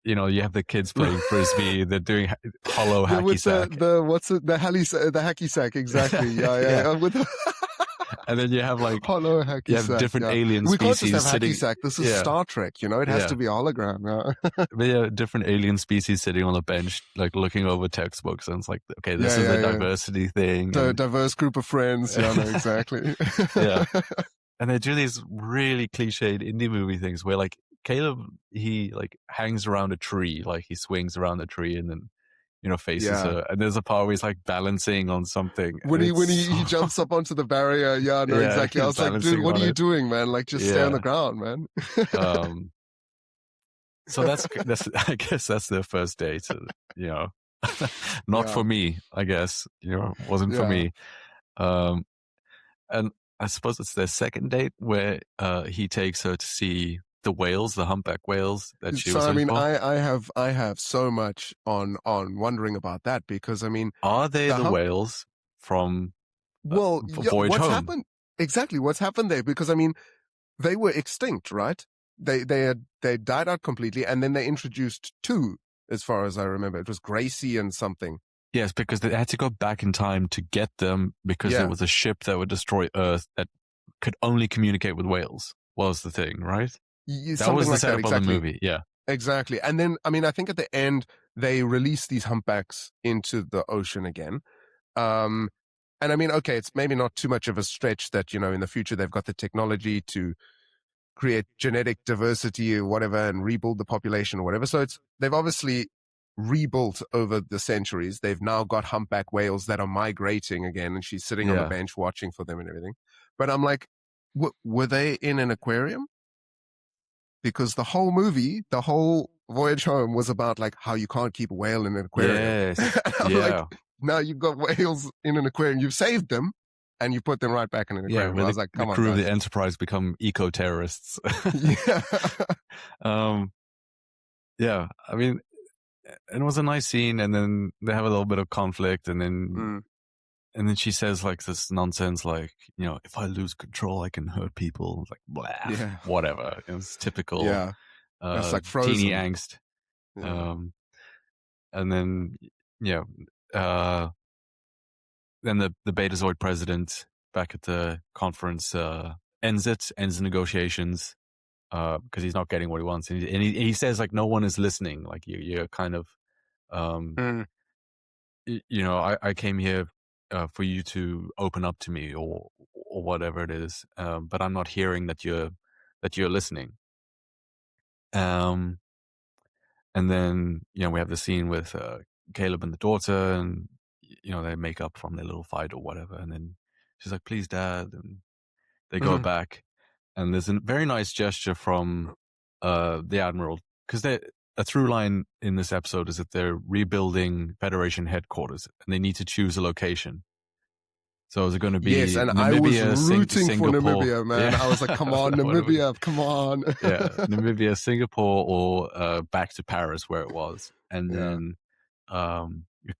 You have the kids playing frisbee. They're doing hollow hacky With sack. the what's it? The hacky sack. Exactly. Yeah. Yeah. Yeah. With the And then you have like hollow hacky sack. different Yeah. alien We can't species just have sitting. hacky sack. This is Yeah. Star Trek. It has Yeah. to be a hologram. Yeah. But yeah, different alien species sitting on a bench, like looking over textbooks, and it's like, okay, this is a diversity thing. Diverse group of friends. Yeah. No, exactly. Yeah. And they do these really cliched indie movie things where, like, Caleb, he like hangs around a tree, like he swings around the tree and then, faces Yeah. her. And there's a part where he's like balancing on something. When he jumps up onto the barrier. Yeah, no, Yeah, exactly. I he's was like, dude, balancing what on are you it. doing, man? Like, just stay on the ground, man. So that's I guess that's their first date, not for me, I guess, wasn't for me. And I suppose it's their second date where he takes her to see the whales, the humpback whales that she was So I looking mean, for. I have so much on wondering about that because I mean, Are they the whales from Voyage what's Home? happened exactly? What's happened there? Because I mean, they were extinct, right? They died out completely, and then they introduced two, as far as I remember. It was Gracie and something. Yes, because they had to go back in time to get them because there was a ship that would destroy Earth that could only communicate with whales. Was the thing, right? That was the setup of the movie. Yeah, exactly. And then, I mean, I think at the end they released these humpbacks into the ocean again. And I mean, okay, it's maybe not too much of a stretch that in the future they've got the technology to create genetic diversity or whatever and rebuild the population or whatever. So they've obviously rebuilt over the centuries. They've now got humpback whales that are migrating again, and she's sitting on the bench watching for them and everything. But I'm like, were they in an aquarium? Because the whole movie, the whole Voyage Home was about like how you can't keep a whale in an aquarium. Yes. I'm like, now you've got whales in an aquarium. You've saved them and you put them right back in an aquarium. I was like, come on, the crew guys. of the Enterprise become eco-terrorists. Yeah. I mean, it was a nice scene, and then they have a little bit of conflict, and then she says like this nonsense, like, if I lose control, I can hurt people. It's like, blah, whatever. It's typical. Yeah, it's like Frozen. Teeny angst. And then, then the Betazoid president back at the conference ends the negotiations because he's not getting what he wants, and he says like, no one is listening. Like you're kind of, I came here for you to open up to me or whatever it is, but I'm not hearing that you're listening. And then we have the scene with Caleb and the daughter, and they make up from their little fight or whatever, and then she's like, please, Dad, and they go back, and there's a very nice gesture from the Admiral, because a through line in this episode is that they're rebuilding Federation headquarters and they need to choose a location. So is it going to be and Namibia, I was rooting for Singapore? Namibia, man. I was like, come on, Namibia, come on. Namibia, Singapore, or back to Paris where it was. And then a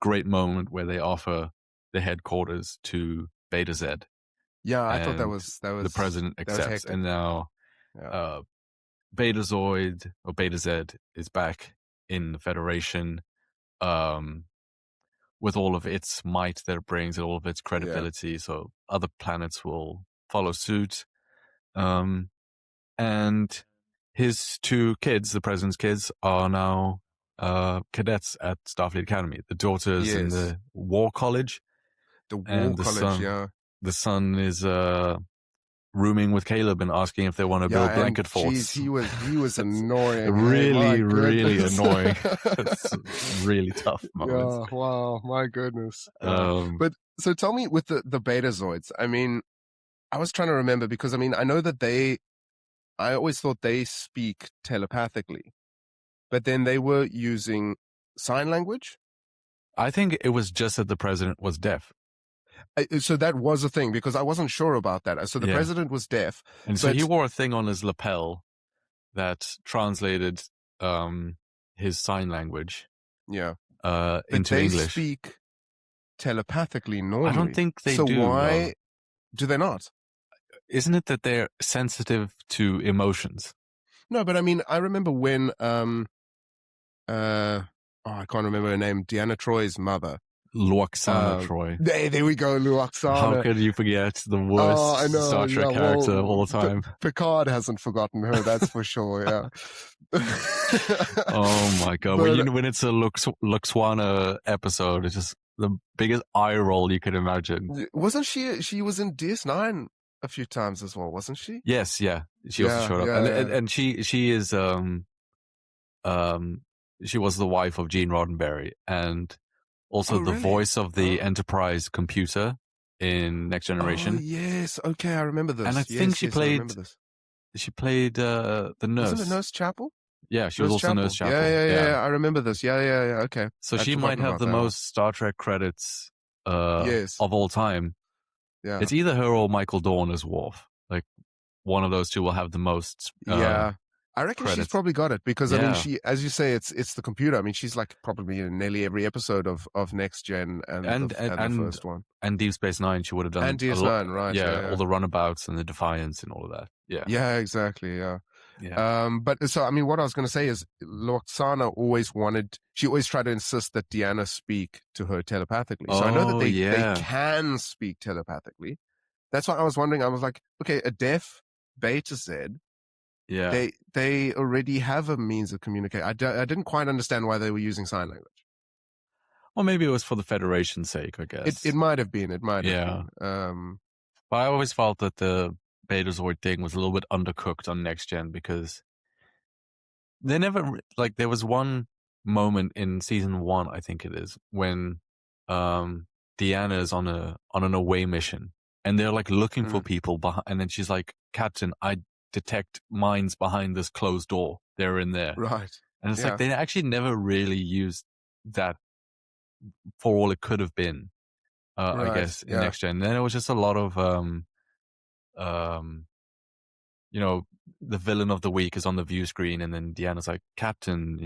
great moment where they offer the headquarters to Beta Z. Yeah, I thought that was the president accepts, and now Yeah. Betazoid or Beta Z is back in the Federation, with all of its might that it brings and all of its credibility. So other planets will follow suit. And his two kids, the president's kids, are now cadets at Starfleet Academy. The daughter is in Yes. the War College, The War and College, yeah. the son is rooming with Caleb and asking if they want to Yeah, build and blanket forts. geez, he was annoying. Really, Hey, my really goodness. annoying. It's really tough moments. Yeah, wow, my goodness. Yeah. But so tell me with the Betazoids, I mean, I was trying to remember because I mean, I know that I always thought they speak telepathically, but then they were using sign language. I think it was just that the president was deaf. So that was a thing because I wasn't sure about that. So the president was deaf. And so he wore a thing on his lapel that translated his sign language into they English. Speak telepathically normally. I don't think they do. So why do they not? Isn't it that they're sensitive to emotions? No, but I mean, I remember when I can't remember her name, Deanna Troy's mother. Lwaxana Troy. There we go, Lwaxana. How could you forget the worst Star Trek character of all time? Picard hasn't forgotten her, that's for sure, yeah. Oh my god. But, when it's a Lwaxana episode, it's just the biggest eye roll you could imagine. Wasn't she was in DS9 a few times as well, wasn't she? Yes, yeah. She also showed up. And she is she was the wife of Gene Roddenberry and also the voice of the Enterprise computer in Next Generation. Oh, yes. Okay, I remember this. And I think she played the nurse. Wasn't it Nurse Chapel? Yeah, she was also Nurse Chapel. Yeah. I remember this. Yeah. Okay. So she might have the most Star Trek credits of all time. Yeah. It's either her or Michael Dorn as Worf. Like one of those two will have the most I reckon she's probably got it because I mean, she, as you say, it's the computer. I mean, she's like probably in nearly every episode of Next Gen and the first one. And Deep Space Nine, she would have done. And DS9, right? Yeah, all the runabouts and the Defiance and all of that. Yeah. Yeah, exactly. Yeah. But so I mean, what I was going to say is, Lwaxana always tried to insist that Deanna speak to her telepathically. So I know that they can speak telepathically. That's why I was wondering. I was like, okay, a deaf Beta Z. Yeah, they already have a means of communicating. I didn't quite understand why they were using sign language. Well, maybe it was for the Federation's sake, I guess. It might have been. It might have been. But I always felt that the Betazoid thing was a little bit undercooked on Next Gen because they never there was one moment in season 1, I think it is, when Deanna is on an away mission and they're like looking for people behind, and then she's like, "Captain, I detect minds behind this closed door. They're in there." Right. And it's like they actually never really used that for all it could have been, I guess, in Next Gen. And then it was just a lot of, the villain of the week is on the view screen, and then Deanna's like, "Captain,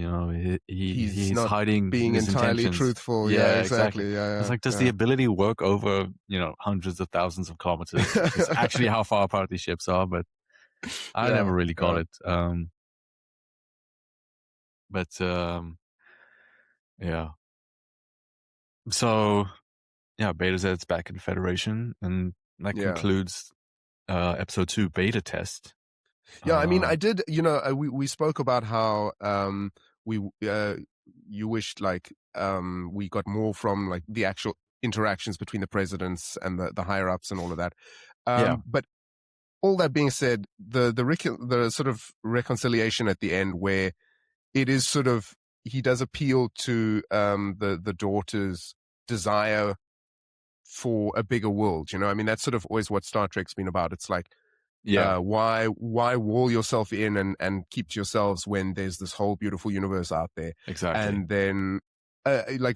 he's not his being entirely intentions." truthful. Yeah, exactly. It's like, does the ability work over, hundreds of thousands of kilometers? It's actually how far apart these ships are, but I never really got it. So, Beta Z's back in the Federation, and that concludes episode 2, Beta Test. Yeah, I mean, I did, we spoke about how you wished we got more from the actual interactions between the presidents and the higher ups and all of that. But all that being said, the sort of reconciliation at the end where it is sort of, he does appeal to the daughter's desire for a bigger world. I mean, that's sort of always what Star Trek's been about. It's like, why wall yourself in and keep to yourselves when there's this whole beautiful universe out there? Exactly. And then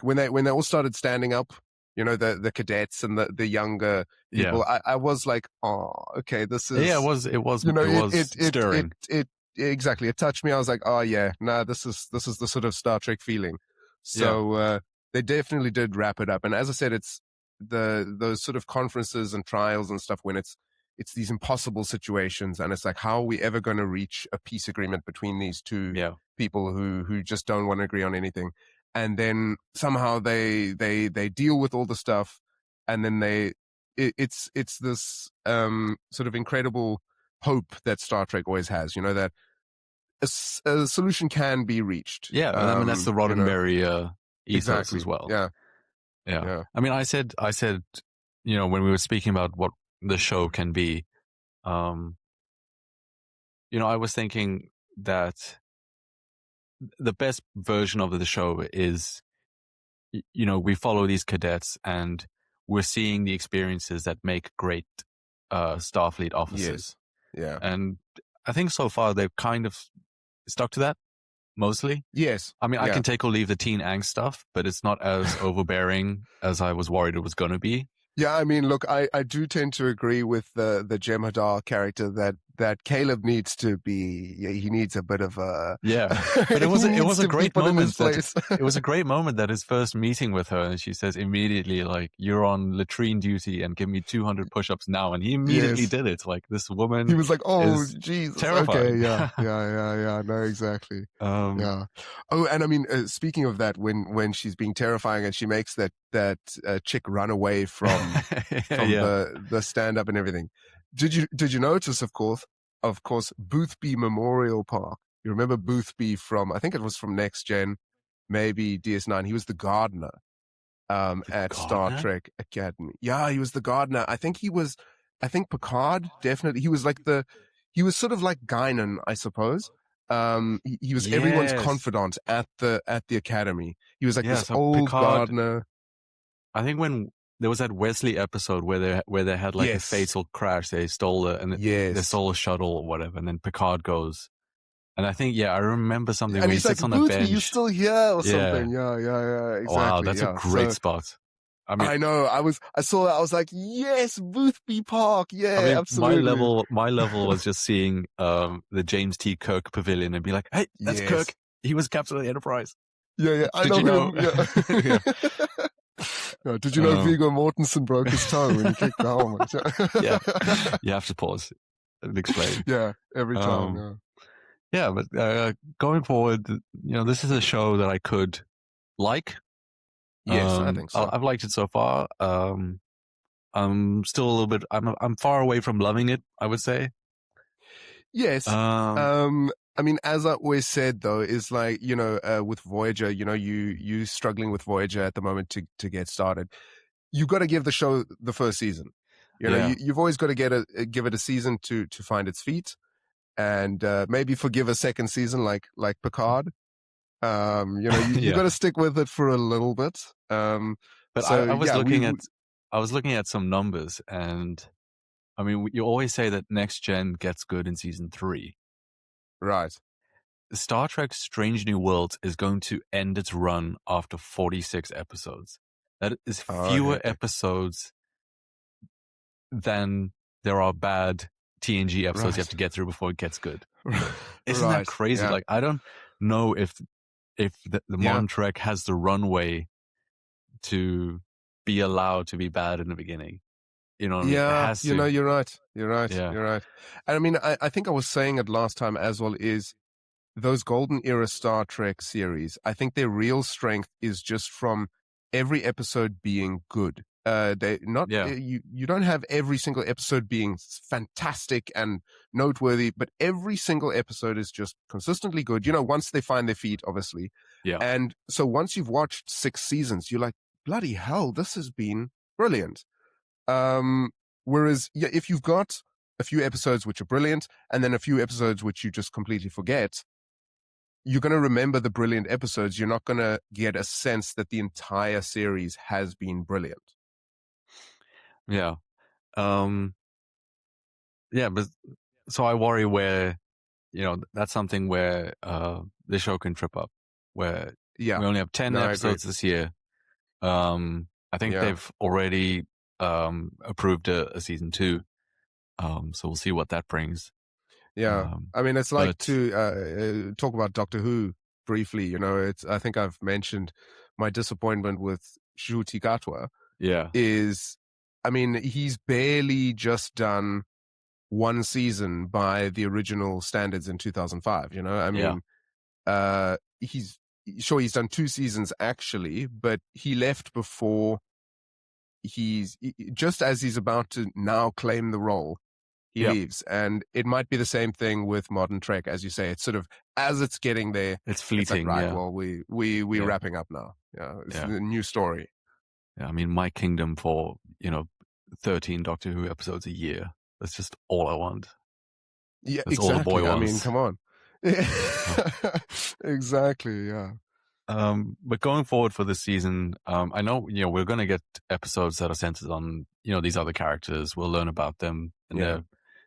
when they all started standing up, the cadets and the younger people, I was like, oh, okay, this is it was stirring. Exactly, it touched me. I was like, oh yeah, no, this is the sort of Star Trek feeling. So they definitely did wrap it up. And as I said, it's those sort of conferences and trials and stuff when it's it's these impossible situations, and it's like, how are we ever going to reach a peace agreement between these two people who just don't want to agree on anything? And then somehow they deal with all the stuff, and then it's this sort of incredible hope that Star Trek always has, that a solution can be reached. Yeah, I mean that's the Roddenberry ethos exactly. as well. Yeah. I mean, I said, when we were speaking about what the show can be, I was thinking that the best version of the show is, we follow these cadets and we're seeing the experiences that make great Starfleet officers. Yes. Yeah. And I think so far they've kind of stuck to that mostly. Yes. I mean, I can take or leave the teen angst stuff, but it's not as overbearing as I was worried it was going to be. Yeah, I mean, look, I do tend to agree with the Jem'Hadar character that Caleb needs to be. He needs a bit of a. Yeah, but it was a great moment. It was a great moment that his first meeting with her, and she says immediately, like, "You're on latrine duty, and give me 200 push-ups now." And he immediately did it. Like, this woman. He was like, "Oh, Jesus, terrifying." Okay, yeah. No, exactly. Yeah. Oh, and I mean, speaking of that, when she's being terrifying and she makes that chick run away from the stand-up and everything. Did you notice, of course, Boothby Memorial Park? You remember Boothby from, I think it was from Next Gen, maybe DS9. He was the gardener at Star Trek Academy. Yeah, he was the gardener. I think Picard, definitely. He was sort of like Guinan, I suppose. He was everyone's confidant at the Academy. He was like this old Picard, gardener. I think when there was that Wesley episode where they had like a fatal crash, they stole they stole a shuttle or whatever, and then Picard goes, and I think I remember something and where he sits like, on the bench. You still here or something? Yeah, exactly. Wow, that's a great spot. I mean, I know. I saw that. I was like, yes, Boothby Park. Yeah, I mean, absolutely. My level was just seeing the James T. Kirk pavilion and be like, hey, that's Kirk. He was captain of the Enterprise. Yeah. I know him. Yeah. No, did you know Viggo Mortensen broke his toe when he kicked the helmet? Yeah, you have to pause and explain. Yeah, every time. Yeah, but going forward, this is a show that I could like. Yes, I think so. I've liked it so far. I'm still a little bit. I'm far away from loving it, I would say. Yes. I mean, as I always said, though, is like, with Voyager, you struggling with Voyager at the moment to get started. You've got to give the show the first season. You've always got to give it a season to find its feet, and maybe forgive a second season like Picard. You got to stick with it for a little bit. But so, I was looking at some numbers, and I mean, you always say that Next Gen gets good in season 3. Right. Star Trek Strange New Worlds is going to end its run after 46 episodes. That is fewer episodes than there are bad TNG episodes you have to get through before it gets good. Isn't that crazy? Like, I don't know if the modern Trek has the runway to be allowed to be bad in the beginning. You know what I mean? It has to. You're right. You're right. And I mean, I think I was saying it last time as well, is those golden era Star Trek series, I think their real strength is just from every episode being good. You don't have every single episode being fantastic and noteworthy, but every single episode is just consistently good. Once they find their feet, obviously. Yeah. And so once you've watched 6 seasons, you're like, bloody hell, this has been brilliant. Whereas if you've got a few episodes which are brilliant and then a few episodes which you just completely forget, you're going to remember the brilliant episodes. You're not going to get a sense that the entire series has been brilliant. Yeah. But so I worry where, that's something where the show can trip up, where we only have 10 episodes this year. I think they've already approved a season 2. So we'll see what that brings. Yeah. I mean, it's like to talk about Doctor Who briefly, I think I've mentioned my disappointment with Ncuti Gatwa. Yeah. I mean, he's barely just done one season by the original standards in 2005. I mean, he's done 2 seasons actually, but he left before just as he's about to now claim the role. He leaves, and it might be the same thing with modern Trek, as you say. It's sort of as it's getting there, it's fleeting. It's like, right, well, we're wrapping up now. It's a new story. Yeah, I mean, my kingdom for 13 Doctor Who episodes a year. That's just all I want. Yeah, that's exactly. all the boy wants. I mean, come on. Exactly. Yeah. But going forward for this season, I know we're going to get episodes that are centered on these other characters. We'll learn about them, and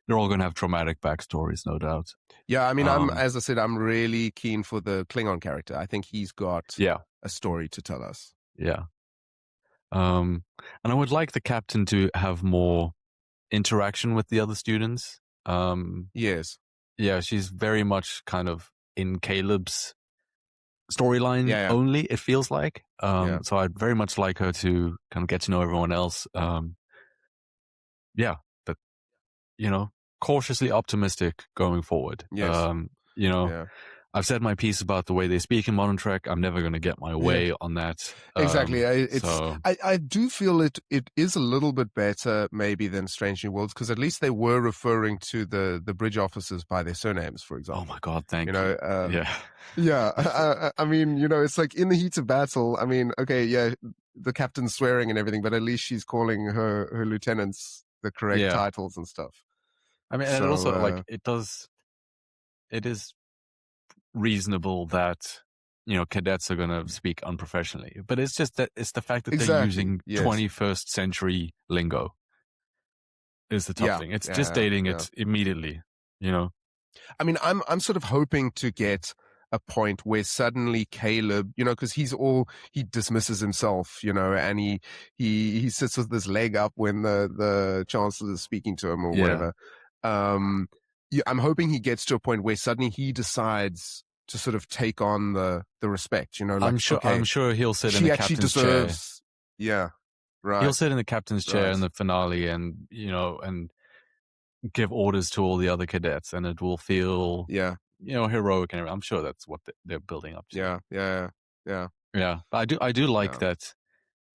they're all going to have traumatic backstories, no doubt. Yeah, I mean, as I said, I'm really keen for the Klingon character. I think he's got a story to tell us. Yeah. And I would like the captain to have more interaction with the other students. Yes. Yeah, she's very much kind of in Caleb's storyline only, it feels like. So I'd very much like her to kind of get to know everyone else. But cautiously optimistic going forward. Yes. I've said my piece about the way they speak in modern Trek. I'm never going to get my way on that. Exactly. I do feel it is a little bit better maybe than Strange New Worlds, because at least they were referring to the bridge officers by their surnames, for example. Oh my God, thank you. I mean, it's like in the heat of battle. I mean, okay, the captain's swearing and everything, but at least she's calling her lieutenants the correct titles and stuff. I mean, and also like it is reasonable that cadets are going to speak unprofessionally, but it's just that it's the fact that they're using 21st century lingo is the tough thing. It's just dating it immediately. I mean, I'm sort of hoping to get a point where suddenly Caleb, because he dismisses himself, and he sits with his leg up when the chancellor is speaking to him or whatever. I'm hoping he gets to a point where suddenly he decides to sort of take on the respect, like, I'm sure he'll sit in the captain's chair. Yeah, right. He'll sit in the captain's chair in the finale, and and give orders to all the other cadets, and it will feel heroic, and I'm sure that's what they're building up to. Yeah. But I do like that.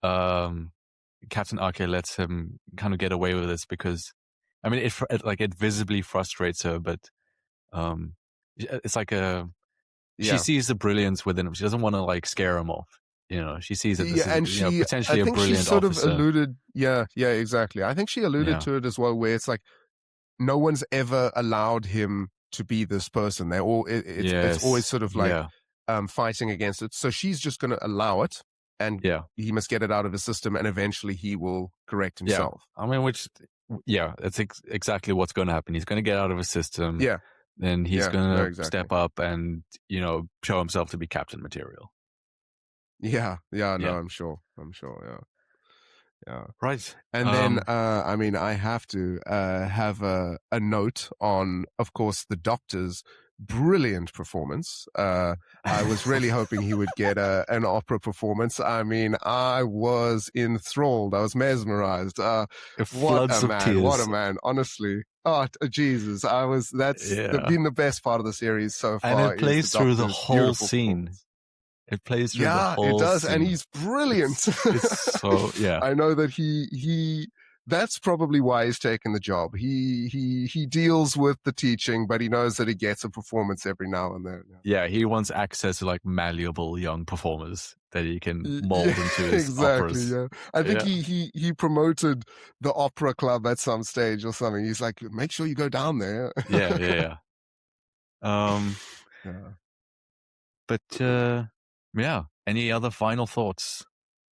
Captain Arke lets him kind of get away with this, because I mean it visibly frustrates her, but it's like she sees the brilliance within him. She doesn't want to like scare him off. She sees that this is potentially a brilliant she sort officer. of alluded. Yeah, exactly. I think she alluded to it as well, where it's like no one's ever allowed him to be this person. They're all it's always sort of like fighting against it. So she's just going to allow it, and he must get it out of his system, and eventually he will correct himself. I mean, that's exactly what's going to happen. He's going to get out of his system. Then he's going to step up and, show himself to be captain material. I'm sure. Right. And then, I mean, I have to have a note on, of course, the Doctor's brilliant performance. I was really hoping he would get an opera performance. I mean, I was enthralled. I was mesmerized. What a man, honestly. Oh, Jesus. That's been the best part of the series so far. And it plays through the whole scene. It plays through the whole it does, scene. And he's brilliant. It's so, I know that he that's probably why he's taken the job. He deals with the teaching, but he knows that he gets a performance every now and then. Yeah, he wants access to like malleable young performers that he can mold into his operas. I think he promoted the opera club at some stage or something. He's like, make sure you go down there. But any other final thoughts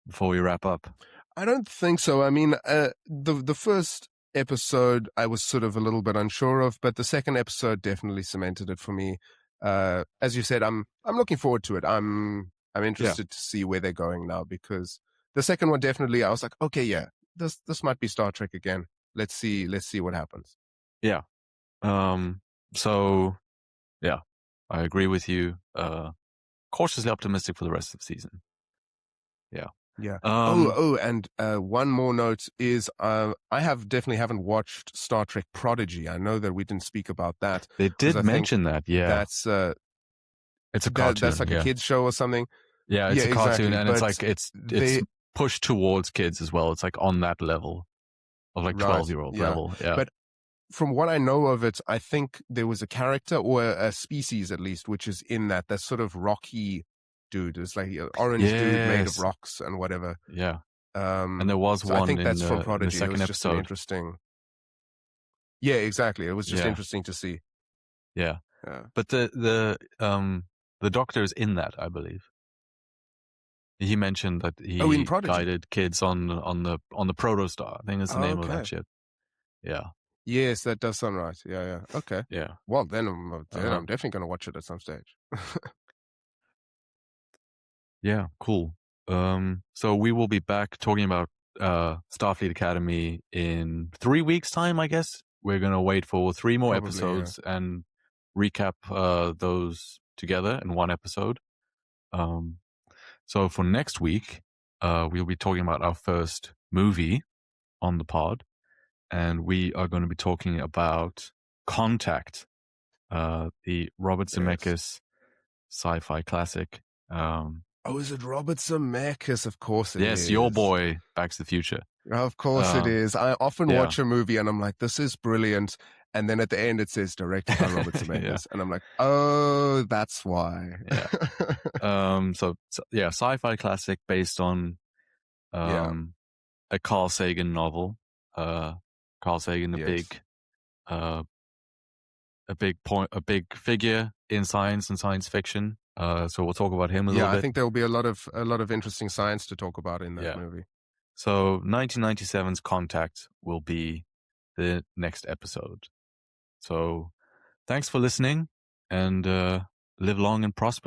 before we wrap up? I don't think so. I mean, the first episode I was sort of a little bit unsure of, but the second episode definitely cemented it for me. As you said, I'm looking forward to it. I'm interested to see where they're going now, because the second one definitely I was like, okay, this might be Star Trek again. Let's see what happens. Yeah. So I agree with you. Cautiously optimistic for the rest of the season. Yeah. Yeah. Um, And one more note is I definitely haven't watched Star Trek Prodigy. I know that we didn't speak about that they because did I think mention that. Yeah, that's it's a that's cartoon. like a Yeah, kids show or something. yeah, Yeah, it's a cartoon, exactly. and it's But like it's they pushed towards kids as well. It's like on that level of like right, 12-year-old yeah. level. Yeah, But from what I know of it, I think there was a character or a species at least, which is in that sort of rocky dude. It's like an orange dude made of yes, rocks and whatever. yeah. And there was So I one think that's from in the Prodigy. It second was just an episode. interesting. Yeah, exactly. It was just Yeah, interesting to see. yeah. Yeah. But the doctor is in that, I believe. He mentioned that Oh, in he Prodigy. guided kids on the protostar. I think is the name of that Okay. ship. Yeah, Yes, that does sound right. Yeah, yeah. Okay. yeah. Well, then I'm Uh-huh. definitely going to watch it at some stage. Yeah, cool. So we will be back talking about Starfleet Academy in 3 weeks' time, I guess. We're gonna wait for 3 more Probably, yeah. episodes and recap those together in one episode. So for next week, we'll be talking about our first movie on the pod, and we are going to be talking about Contact, the Robert Yes. Zemeckis sci-fi classic. Oh, is it Robert Zemeckis? Of course it is. Yes, your boy, Back to the Future. Of course it is. I often yeah. watch a movie and I'm like, this is brilliant. And then at the end it says directed by Robert Zemeckis. Yeah. And I'm like, oh, that's why. Yeah. So yeah, sci-fi classic based on Yeah. a Carl Sagan novel. Carl Sagan, Yes. a big figure in science and science fiction. So we'll talk about him a little bit. I think there will be a lot of interesting science to talk about in that movie. So 1997's Contact will be the next episode. So thanks for listening, and live long and prosper.